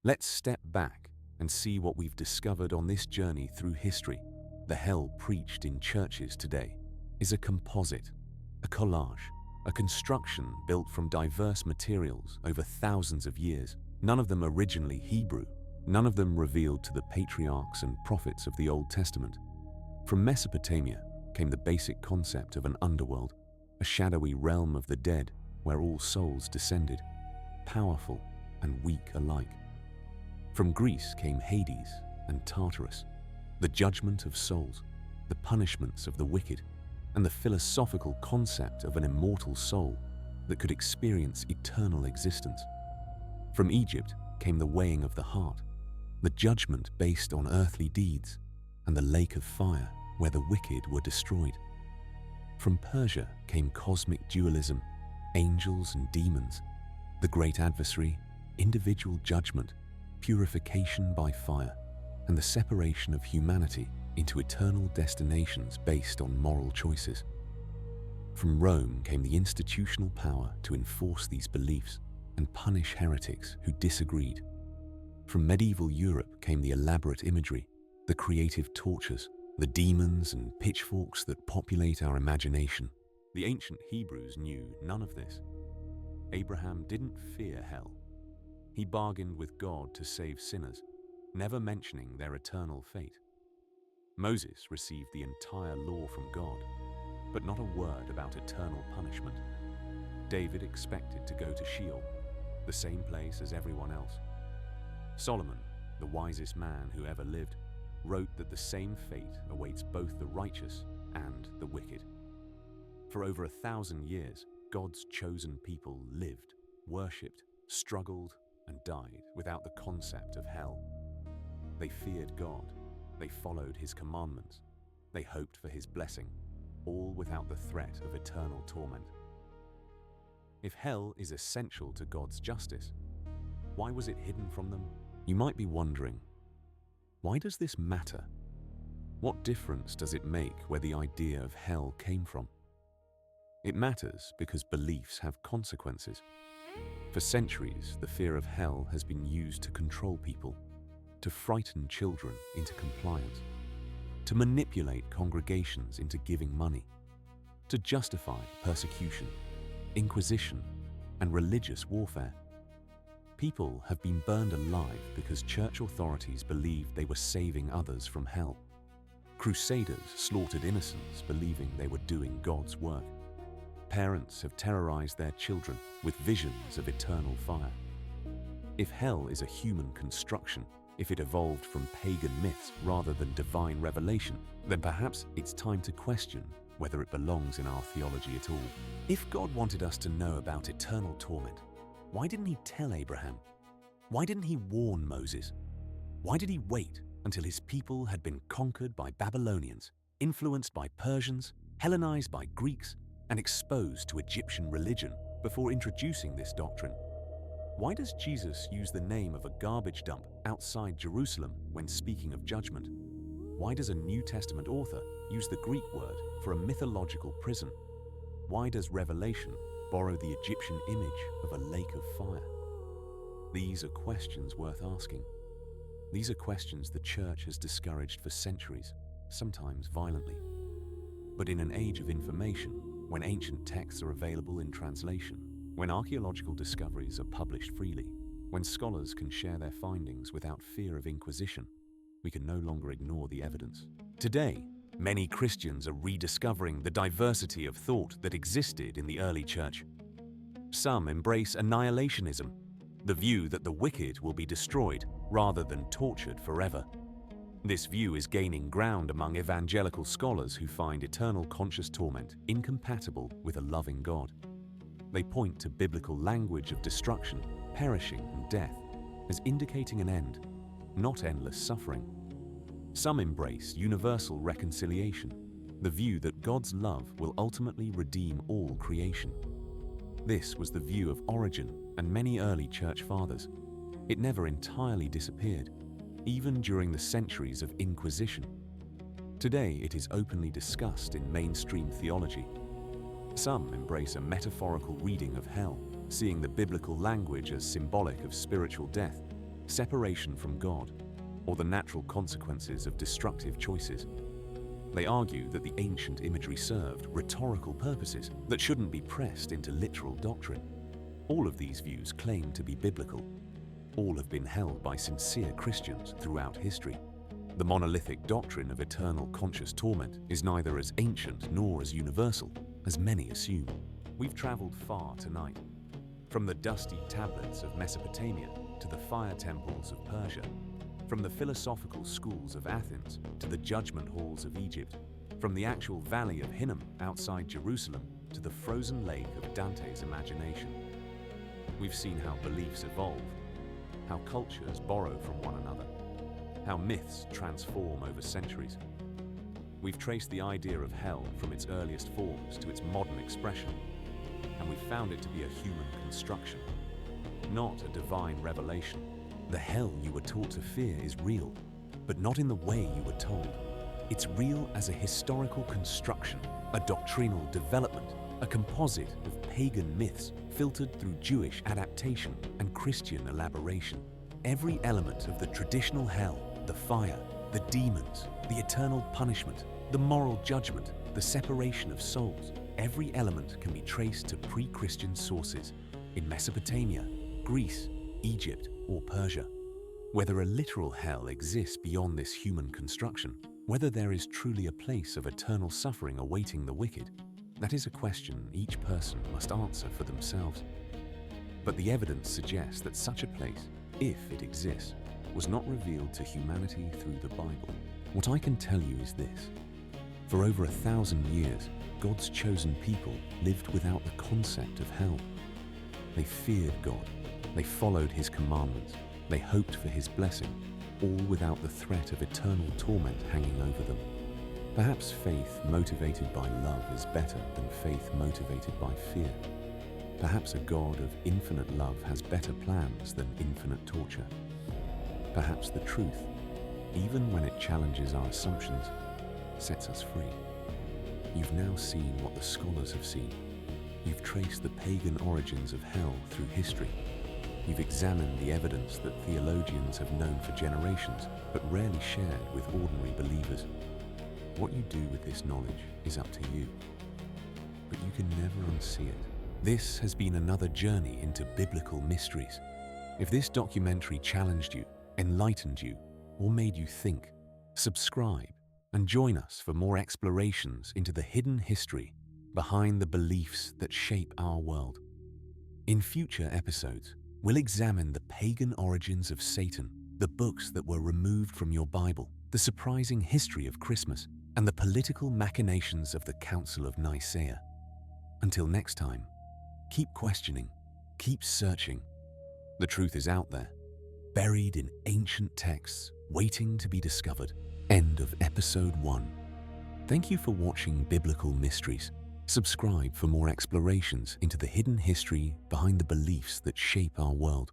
Let's step back and see what we've discovered on this journey through history. The hell preached in churches today is a composite, a collage, a construction built from diverse materials over thousands of years. None of them originally Hebrew, none of them revealed to the patriarchs and prophets of the Old Testament. From Mesopotamia came the basic concept of an underworld, a shadowy realm of the dead where all souls descended, powerful and weak alike. From Greece came Hades and Tartarus, the judgment of souls, the punishments of the wicked, and the philosophical concept of an immortal soul that could experience eternal existence. From Egypt came the weighing of the heart, the judgment based on earthly deeds, and the lake of fire where the wicked were destroyed. From Persia came cosmic dualism, angels and demons, the great adversary, individual judgment, purification by fire, and the separation of humanity into eternal destinations based on moral choices. From Rome came the institutional power to enforce these beliefs and punish heretics who disagreed. From medieval Europe came the elaborate imagery, the creative tortures, the demons and pitchforks that populate our imagination. The ancient Hebrews knew none of this. Abraham didn't fear hell. He bargained with God to save sinners, never mentioning their eternal fate. Moses received the entire law from God, but not a word about eternal punishment. David expected to go to Sheol, the same place as everyone else. Solomon, the wisest man who ever lived, wrote that the same fate awaits both the righteous and the wicked. For over 1,000 years, God's chosen people lived, worshipped, struggled, and died without the concept of hell. They feared God, they followed His commandments, they hoped for His blessing, all without the threat of eternal torment. If hell is essential to God's justice, why was it hidden from them? You might be wondering, why does this matter? What difference does it make where the idea of hell came from? It matters because beliefs have consequences. For centuries, the fear of hell has been used to control people, to frighten children into compliance, to manipulate congregations into giving money, to justify persecution, inquisition, and religious warfare. People have been burned alive because church authorities believed they were saving others from hell. Crusaders slaughtered innocents believing they were doing God's work. Parents have terrorized their children with visions of eternal fire. If hell is a human construction, if it evolved from pagan myths rather than divine revelation, then perhaps it's time to question whether it belongs in our theology at all. If God wanted us to know about eternal torment, why didn't He tell Abraham? Why didn't He warn Moses? Why did He wait until His people had been conquered by Babylonians, influenced by Persians, Hellenized by Greeks, and exposed to Egyptian religion before introducing this doctrine? Why does Jesus use the name of a garbage dump outside Jerusalem when speaking of judgment? Why does a New Testament author use the Greek word for a mythological prison? Why does Revelation borrow the Egyptian image of a lake of fire? These are questions worth asking. These are questions the church has discouraged for centuries, sometimes violently. But in an age of information, when ancient texts are available in translation, when archaeological discoveries are published freely, when scholars can share their findings without fear of inquisition, we can no longer ignore the evidence. Today, many Christians are rediscovering the diversity of thought that existed in the early church. Some embrace annihilationism, the view that the wicked will be destroyed rather than tortured forever. This view is gaining ground among evangelical scholars who find eternal conscious torment incompatible with a loving God. They point to biblical language of destruction, perishing, and death as indicating an end, not endless suffering. Some embrace universal reconciliation, the view that God's love will ultimately redeem all creation. This was the view of Origen and many early church fathers. It never entirely disappeared, even during the centuries of Inquisition. Today, it is openly discussed in mainstream theology. Some embrace a metaphorical reading of hell, seeing the biblical language as symbolic of spiritual death. separation from God, or the natural consequences of destructive choices. They argue that the ancient imagery served rhetorical purposes that shouldn't be pressed into literal doctrine. All of these views claim to be biblical. All have been held by sincere Christians throughout history. The monolithic doctrine of eternal conscious torment is neither as ancient nor as universal as many assume. We've traveled far tonight, from the dusty tablets of Mesopotamia to the fire temples of Persia, from the philosophical schools of Athens to the judgment halls of Egypt, from the actual valley of Hinnom outside Jerusalem to the frozen lake of Dante's imagination. We've seen how beliefs evolve, how cultures borrow from one another, how myths transform over centuries. We've traced the idea of hell from its earliest forms to its modern expression, and we've found it to be a human construction, not a divine revelation. The hell you were taught to fear is real, but not in the way you were told. It's real as a historical construction, a doctrinal development, a composite of pagan myths filtered through Jewish adaptation and Christian elaboration. Every element of the traditional hell, the fire, the demons, the eternal punishment, the moral judgment, the separation of souls, every element can be traced to pre-Christian sources in Mesopotamia, Greece, Egypt, or Persia. Whether a literal hell exists beyond this human construction, whether there is truly a place of eternal suffering awaiting the wicked, that is a question each person must answer for themselves. But the evidence suggests that such a place, if it exists, was not revealed to humanity through the Bible. What I can tell you is this. For over 1,000 years, God's chosen people lived without the concept of hell. They feared God. They followed His commandments. They hoped for His blessing, all without the threat of eternal torment hanging over them. Perhaps faith motivated by love is better than faith motivated by fear. Perhaps a God of infinite love has better plans than infinite torture. Perhaps the truth, even when it challenges our assumptions, sets us free. You've now seen what the scholars have seen. You've traced the pagan origins of hell through history. You've examined the evidence that theologians have known for generations, but rarely shared with ordinary believers. What you do with this knowledge is up to you, but you can never unsee it. This has been another journey into biblical mysteries. If this documentary challenged you, enlightened you, or made you think, subscribe and join us for more explorations into the hidden history behind the beliefs that shape our world. In future episodes, we'll examine the pagan origins of Satan, the books that were removed from your Bible, the surprising history of Christmas, and the political machinations of the Council of Nicaea. Until next time, keep questioning, keep searching. The truth is out there, buried in ancient texts, waiting to be discovered. End of episode 1. Thank you for watching Biblical Mysteries. Subscribe for more explorations into the hidden history behind the beliefs that shape our world.